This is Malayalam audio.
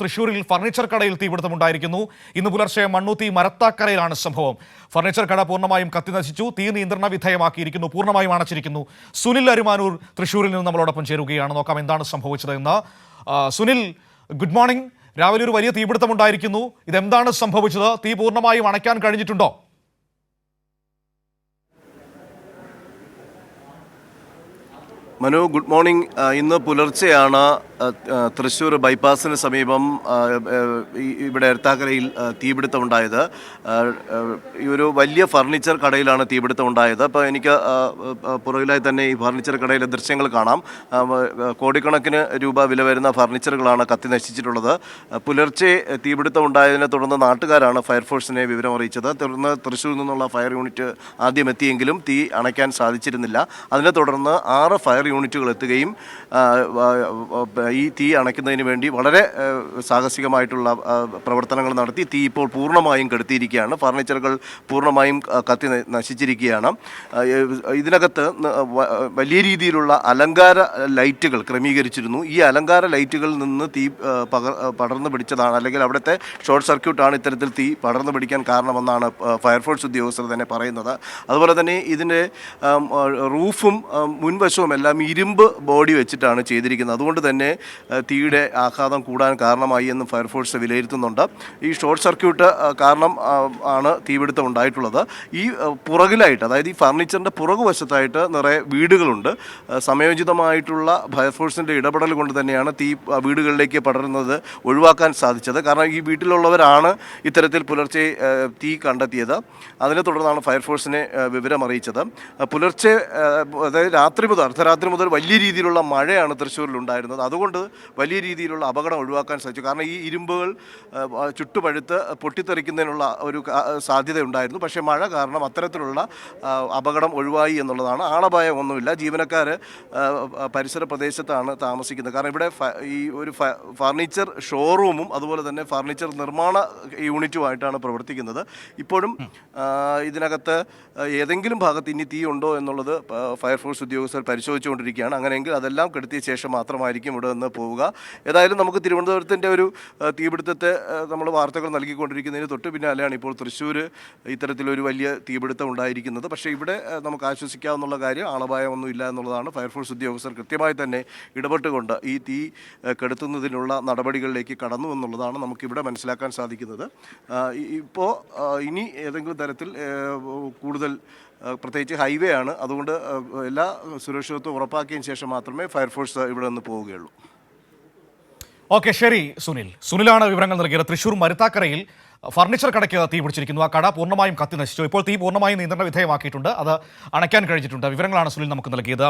തൃശൂരിൽ ഫർണിച്ചർ കടയിൽ തീപിടുത്തമുണ്ടായിരിക്കുന്നു. ഇന്ന് പുലർച്ചെ മണ്ണുത്തി മരത്താക്കരയിലാണ് സംഭവം. ഫർണിച്ചർ കട പൂർണ്ണമായും കത്തിനശിച്ചു. തീ നിയന്ത്രണ വിധേയമാക്കിയിരിക്കുന്നു, പൂർണ്ണമായും അണച്ചിരിക്കുന്നു. സുനിൽ അരുമാനൂർ തൃശൂരിൽ നിന്ന് നമ്മളോടൊപ്പം ചേരുകയാണ്. നോക്കാം എന്താണ് സംഭവിച്ചത് എന്ന്. Sunil, good morning. രാവിലെ ഒരു വലിയ തീപിടുത്തമുണ്ടായിരിക്കുന്നു. ഇതെന്താണ് സംഭവിച്ചത്? തീ പൂർണ്ണമായും അണയ്ക്കാൻ കഴിഞ്ഞിട്ടുണ്ടോ? Manu, good morning. ഇന്ന് പുലർച്ചെയാണ് തൃശ്ശൂർ ബൈപ്പാസിന് സമീപം ഇവിടെ എരത്താക്കരയിൽ തീപിടുത്തമുണ്ടായത്. ഈ ഒരു വലിയ ഫർണിച്ചർ കടയിലാണ് തീപിടുത്തമുണ്ടായത്. അപ്പോൾ എനിക്ക് പുറകിലായി തന്നെ ഈ ഫർണിച്ചർ കടയിലെ ദൃശ്യങ്ങൾ കാണാം. കോടിക്കണക്കിന് രൂപ വില വരുന്ന ഫർണിച്ചറുകളാണ് കത്തി നശിച്ചിട്ടുള്ളത്. പുലർച്ചെ തീപിടുത്തം ഉണ്ടായതിനെ തുടർന്ന് നാട്ടുകാരാണ് ഫയർഫോഴ്സിനെ വിവരം അറിയിച്ചത്. തുടർന്ന് തൃശ്ശൂരിൽ നിന്നുള്ള ഫയർ യൂണിറ്റ് ആദ്യം എത്തിയെങ്കിലും തീ അണയ്ക്കാൻ സാധിച്ചിരുന്നില്ല. അതിനെ തുടർന്ന് 6 ഫയർ യൂണിറ്റുകൾ എത്തുകയും ഈ തീ അണയ്ക്കുന്നതിന് വേണ്ടി വളരെ സാഹസികമായിട്ടുള്ള പ്രവർത്തനങ്ങൾ നടത്തി തീ ഇപ്പോൾ പൂർണ്ണമായും കെടുത്തിയിരിക്കുകയാണ്. ഫർണിച്ചറുകൾ പൂർണ്ണമായും കത്തി നശിച്ചിരിക്കുകയാണ്. ഇതിനകത്ത് വലിയ രീതിയിലുള്ള അലങ്കാര ലൈറ്റുകൾ ക്രമീകരിച്ചിരുന്നു. ഈ അലങ്കാര ലൈറ്റുകളിൽ നിന്ന് തീ പടർന്നു പിടിച്ചതാണ്, അല്ലെങ്കിൽ അവിടുത്തെ ഷോർട്ട് സർക്യൂട്ടാണ് ഇത്തരത്തിൽ തീ പടർന്നു പിടിക്കാൻ കാരണമെന്നാണ് ഫയർഫോഴ്സ് ഉദ്യോഗസ്ഥർ തന്നെ പറയുന്നത്. അതുപോലെ തന്നെ ഇതിൻ്റെ റൂഫും മുൻവശവും എല്ലാം ഇരുമ്പ് ബോഡി വെച്ചിട്ടാണ് ചെയ്തിരിക്കുന്നത്. അതുകൊണ്ട് തന്നെ തീയുടെ ആഘാതം കൂടാൻ കാരണമായി എന്ന് ഫയർഫോഴ്സ് വിലയിരുത്തുന്നുണ്ട്. ഈ ഷോർട്ട് സർക്യൂട്ട് കാരണം ആണ് തീപിടുത്തം ഉണ്ടായിട്ടുള്ളത്. ഈ പുറകിലായിട്ട്, അതായത് ഈ ഫർണിച്ചറിൻ്റെ പുറകുവശത്തായിട്ട് നിറയെ വീടുകളുണ്ട്. സമയോചിതമായിട്ടുള്ള ഫയർഫോഴ്സിൻ്റെ ഇടപെടൽ കൊണ്ട് തന്നെയാണ് തീ വീടുകളിലേക്ക് പടരുന്നത് ഒഴിവാക്കാൻ സാധിച്ചത്. കാരണം ഈ വീട്ടിലുള്ളവരാണ് ഇത്തരത്തിൽ പുലർച്ചെ തീ കണ്ടെത്തിയത്. അതിനെ തുടർന്നാണ് ഫയർഫോഴ്സിനെ വിവരം അറിയിച്ചത്. പുലർച്ചെ, അതായത് അർദ്ധരാത്രി മുതൽ വലിയ രീതിയിലുള്ള മഴയാണ് തൃശ്ശൂരിലുണ്ടായിരുന്നത്. അതുകൊണ്ട് വലിയ രീതിയിലുള്ള അപകടം ഒഴിവാക്കാൻ സാധിച്ചു. കാരണം ഈ ഇരുമ്പുകൾ ചുട്ടുപഴുത്ത് പൊട്ടിത്തെറിക്കുന്നതിനുള്ള ഒരു സാധ്യതയുണ്ടായിരുന്നു. പക്ഷേ മഴ കാരണം അത്തരത്തിലുള്ള അപകടം ഒഴിവായി എന്നുള്ളതാണ്. ആളപായം ഒന്നുമില്ല. ജീവനക്കാർ പരിസര പ്രദേശത്താണ് താമസിക്കുന്നത്. കാരണം ഇവിടെ ഈ ഒരു ഫർണിച്ചർ ഷോറൂമും അതുപോലെ തന്നെ ഫർണിച്ചർ നിർമ്മാണ യൂണിറ്റുമായിട്ടാണ് പ്രവർത്തിക്കുന്നത്. ഇപ്പോഴും ഇതിനകത്ത് ഏതെങ്കിലും ഭാഗത്ത് ഇനി തീ ഉണ്ടോ എന്നുള്ളത് ഫയർഫോഴ്സ് ഉദ്യോഗസ്ഥർ പരിശോധിച്ചുകൊണ്ടിരിക്കുകയാണ്. അങ്ങനെയെങ്കിൽ അതെല്ലാം കെടുത്തിയ ശേഷം മാത്രമായിരിക്കും ഇവിടെ നിന്ന് പോവുക. ഏതായാലും നമുക്ക് തിരുവനന്തപുരത്തിൻ്റെ ഒരു തീപിടുത്തത്തെ നമ്മൾ വാർത്തകൾ നൽകിക്കൊണ്ടിരിക്കുന്നതിന് തൊട്ട് പിന്നാലെയാണ് ഇപ്പോൾ തൃശ്ശൂർ ഇത്തരത്തിലൊരു വലിയ തീപിടുത്തം ഉണ്ടായിരിക്കുന്നത്. പക്ഷേ ഇവിടെ നമുക്ക് ആശ്വസിക്കാവുന്ന കാര്യം ആളപായമൊന്നും ഇല്ല എന്നുള്ളതാണ്. ഫയർഫോഴ്സ് ഉദ്യോഗസ്ഥർ കൃത്യമായി തന്നെ ഇടപെട്ടുകൊണ്ട് ഈ തീ കെടുത്തുന്നതിനുള്ള നടപടികളിലേക്ക് കടന്നു എന്നുള്ളതാണ് നമുക്കിവിടെ മനസ്സിലാക്കാൻ സാധിക്കുന്നത്. ഇപ്പോൾ ഇനി ഏതെങ്കിലും തരത്തിൽ കൂടുതൽ, പ്രത്യേകിച്ച് ഹൈവേ ആണ്, അതുകൊണ്ട് എല്ലാ സുരക്ഷിതത്വം ഉറപ്പാക്കിയതിന് ശേഷം മാത്രമേ ഫയർഫോഴ്സ് ഇവിടെ നിന്ന് പോവുകയുള്ളൂ. ഓക്കെ, ശരി. സുനിലാണ് വിവരങ്ങൾ നൽകിയത്. തൃശ്ശൂർ മരുത്താക്കരയിൽ ഫർണിച്ചർ കടയ്ക്ക് തീ പിടിച്ചിരിക്കുന്നു. ആ കട പൂർണ്ണമായും കത്തി നശിച്ചു. ഇപ്പോൾ തീ പൂർണ്ണമായും നിയന്ത്രണ വിധേയമാക്കിയിട്ടുണ്ട്. അത് അണയ്ക്കാൻ കഴിഞ്ഞിട്ടുണ്ട്. വിവരങ്ങളാണ് സുനിൽ നമുക്ക് നൽകിയത്.